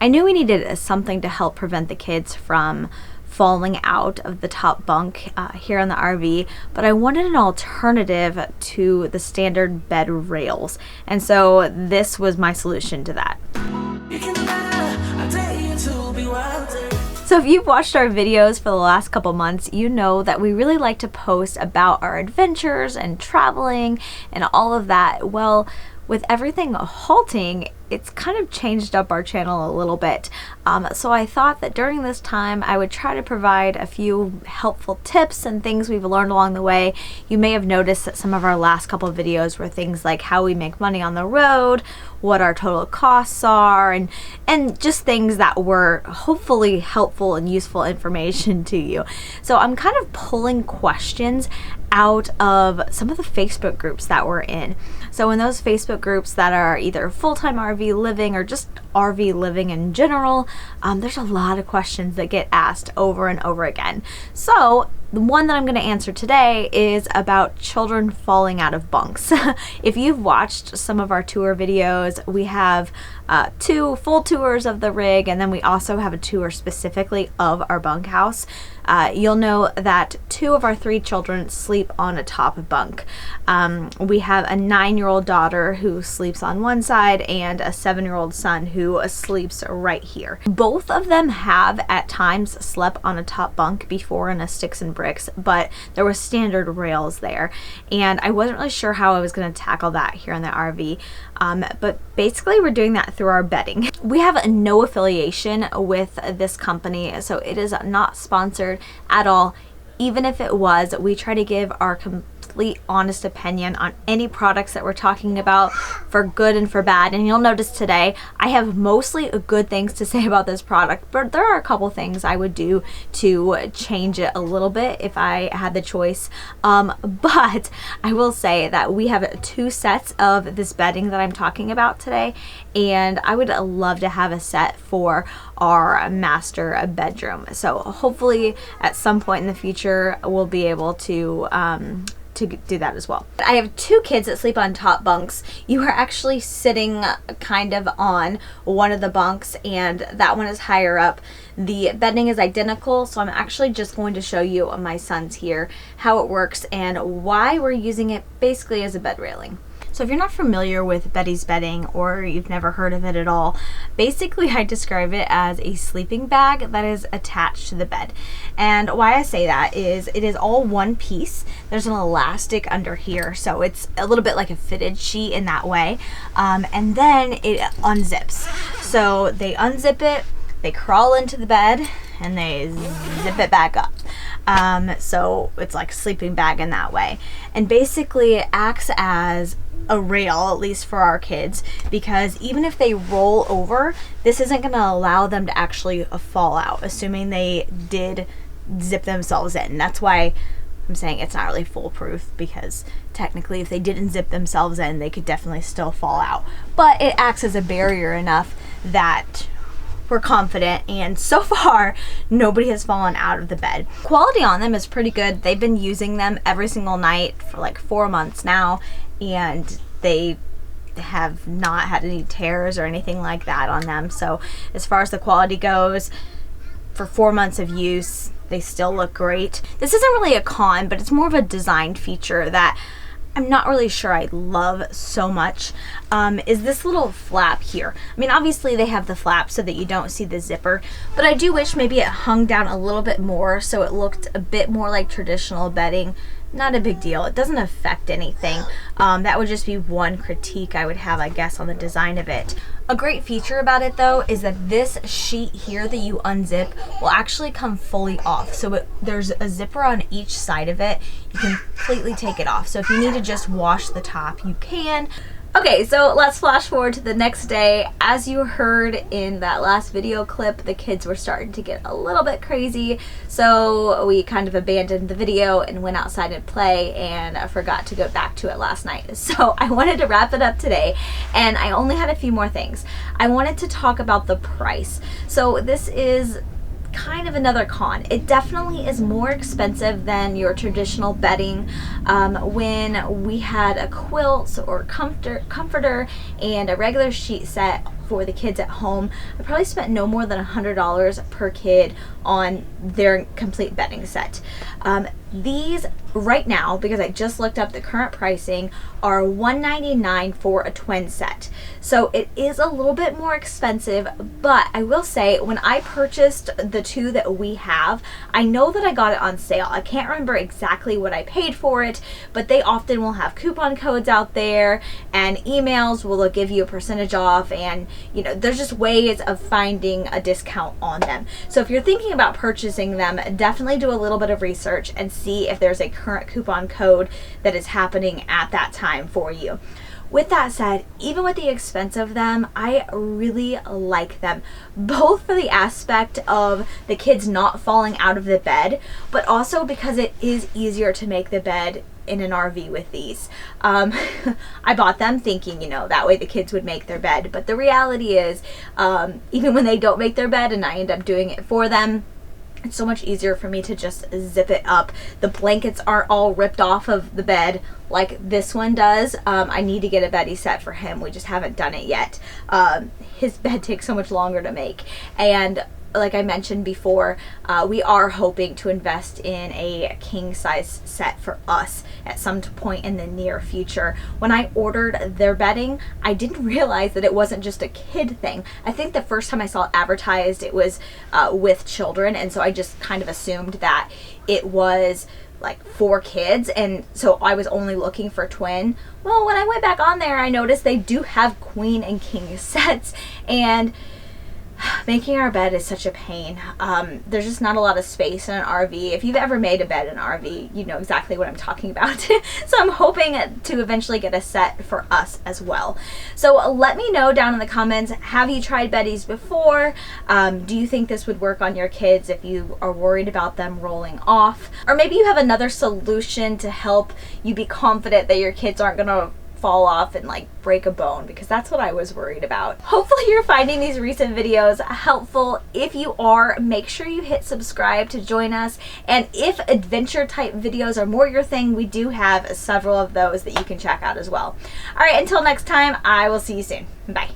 I knew we needed something to help prevent the kids from falling out of the top bunk here in the RV, but I wanted an alternative to the standard bed rails, and so this was my solution to that. So if you've watched our videos for the last couple months, you know that we really like to post about our adventures and traveling and all of that. Well, with everything halting, it's kind of changed up our channel a little bit. So I thought that during this time I would try to provide a few helpful tips and things we've learned along the way. You may have noticed that some of our last couple of videos were things like how we make money on the road, what our total costs are, and just things that were hopefully helpful and useful information to you. So I'm kind of pulling questions out of some of the Facebook groups that we're in. So in those Facebook groups that are either full-time RV living or just RV living in general, there's a lot of questions that get asked over and over again. So the one that I'm going to answer today is about children falling out of bunks. If you've watched some of our tour videos, we have 2 full tours of the rig, and then we also have a tour specifically of our bunkhouse. You'll know that 2 of our 3 children sleep on a top bunk. We have a 9-year-old daughter who sleeps on one side and a 7-year-old son who sleeps right here. Both of them have at times slept on a top bunk before in a sticks and bricks, but there was standard rails there, and I wasn't really sure how I was going to tackle that here in the RV. But basically we're doing that through our bedding. We have no affiliation with this company, so it is not sponsored at all. Even if it was, we try to give our complete honest opinion on any products that we're talking about, for good and for bad. And you'll notice today I have mostly good things to say about this product, but there are a couple things I would do to change it a little bit if I had the choice. But I will say that we have 2 sets of this bedding that I'm talking about today, and I would love to have a set for our master bedroom. So hopefully at some point in the future we'll be able to do that as well. I have 2 kids that sleep on top bunks. You are actually sitting kind of on one of the bunks, and that one is higher up. The bedding is identical, so I'm actually just going to show you on my son's here how it works and why we're using it basically as a bed railing. So if you're not familiar with Beddy's bedding, or you've never heard of it at all, basically I describe it as a sleeping bag that is attached to the bed. And why I say that is it is all one piece. There's an elastic under here, so it's a little bit like a fitted sheet in that way. And then it unzips. So they unzip it, they crawl into the bed, and they zip it back up. So it's like a sleeping bag in that way. And basically it acts as a rail, at least for our kids, because even if they roll over, this isn't going to allow them to actually fall out, assuming they did zip themselves in. That's why I'm saying it's not really foolproof, because technically if they didn't zip themselves in, they could definitely still fall out. But it acts as a barrier enough that we're confident, and so far nobody has fallen out of the bed. Quality on them is pretty good. They've been using them every single night for like 4 months now, and they have not had any tears or anything like that on them. So as far as the quality goes, for 4 months of use, they still look great. This isn't really a con, but it's more of a design feature that I'm not really sure I love so much, is this little flap here. I mean, obviously they have the flap so that you don't see the zipper, but I do wish maybe it hung down a little bit more so it looked a bit more like traditional bedding. Not a big deal. It doesn't affect anything. That would just be one critique I would have, I guess, on the design of it. A great feature about it though is that this sheet here that you unzip will actually come fully off. So there's a zipper on each side of it. You can completely take it off. So if you need to just wash the top, you can. Okay, so let's flash forward to the next day. As you heard in that last video clip, the kids were starting to get a little bit crazy, so we kind of abandoned the video and went outside and play, and I forgot to go back to it last night. So I wanted to wrap it up today, and I only had a few more things. I wanted to talk about the price. So this is kind of another con. It definitely is more expensive than your traditional bedding. When we had a quilt or comforter and a regular sheet set, for the kids at home. I probably spent no more than $100 per kid on their complete bedding set. These right now, because I just looked up the current pricing, are $199 for a twin set. So it is a little bit more expensive, but I will say when I purchased the two that we have, I know that I got it on sale. I can't remember exactly what I paid for it, but they often will have coupon codes out there and emails will give you a percentage off, and you know, there's just ways of finding a discount on them. So if you're thinking about purchasing them, definitely do a little bit of research and see if there's a current coupon code that is happening at that time for you. With that said, even with the expense of them, I really like them, both for the aspect of the kids not falling out of the bed, but also because it is easier to make the bed in an RV with these. I bought them thinking, you know, that way the kids would make their bed, but the reality is, even when they don't make their bed and I end up doing it for them, it's so much easier for me to just zip it up. The blankets aren't all ripped off of the bed like this one does. I need to get a Beddy set for him. We just haven't done it yet. His bed takes so much longer to make. And like I mentioned before, we are hoping to invest in a king size set for us at some point in the near future. When I ordered their bedding, I didn't realize that it wasn't just a kid thing. I think the first time I saw it advertised, it was with children, and so I just kind of assumed that it was like for kids, and so I was only looking for twin. Well, when I went back on there, I noticed they do have queen and king sets, and making our bed is such a pain. There's just not a lot of space in an RV. If you've ever made a bed in an RV, you know exactly what I'm talking about. So I'm hoping to eventually get a set for us as well. So let me know down in the comments, have you tried Beddy's before? Do you think this would work on your kids if you are worried about them rolling off? Or maybe you have another solution to help you be confident that your kids aren't gonna fall off and like break a bone, because that's what I was worried about. Hopefully you're finding these recent videos helpful. If you are, make sure you hit subscribe to join us, and if adventure type videos are more your thing, we do have several of those that you can check out as well. All right, until next time, I will see you soon. Bye.